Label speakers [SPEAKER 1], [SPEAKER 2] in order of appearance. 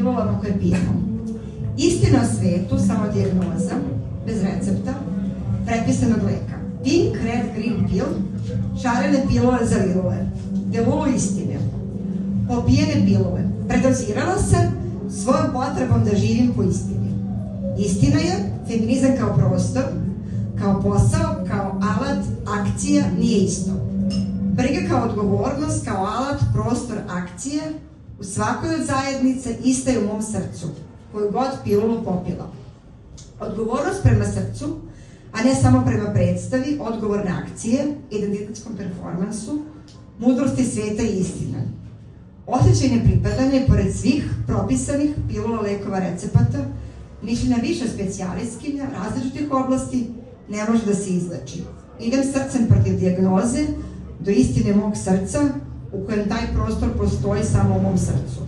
[SPEAKER 1] pilulama koje pijemo. Istina o svetu, samo dijagnoza, bez recepta, prepisanog leka. Pink, red, green pill, šarene pilule za virule. Delulu istine. Opijene pilule. Predozirala se svojom potrebom da živim po istini. Istina je, feminizam kao prostor, kao posao, kao alat, akcija nije isto. Briga kao odgovornost, kao alat, prostor, akcije, u svakoj od zajednice ista je u mom srcu, koju god pilulu popila. Odgovornost prema srcu, a ne samo prema predstavi, odgovorne akcije, identitetskom performansu, mudrosti sveta i istine. Osjećaj nepripadanja i pored svih propisanih pilula, lekova, recepata, mišljenja više specijalistkinja različitih oblasti ne može da se izleči. Idem srcem protiv dijagnoze do istine mog srca u kojem taj prostor postoji samo u mom srcu.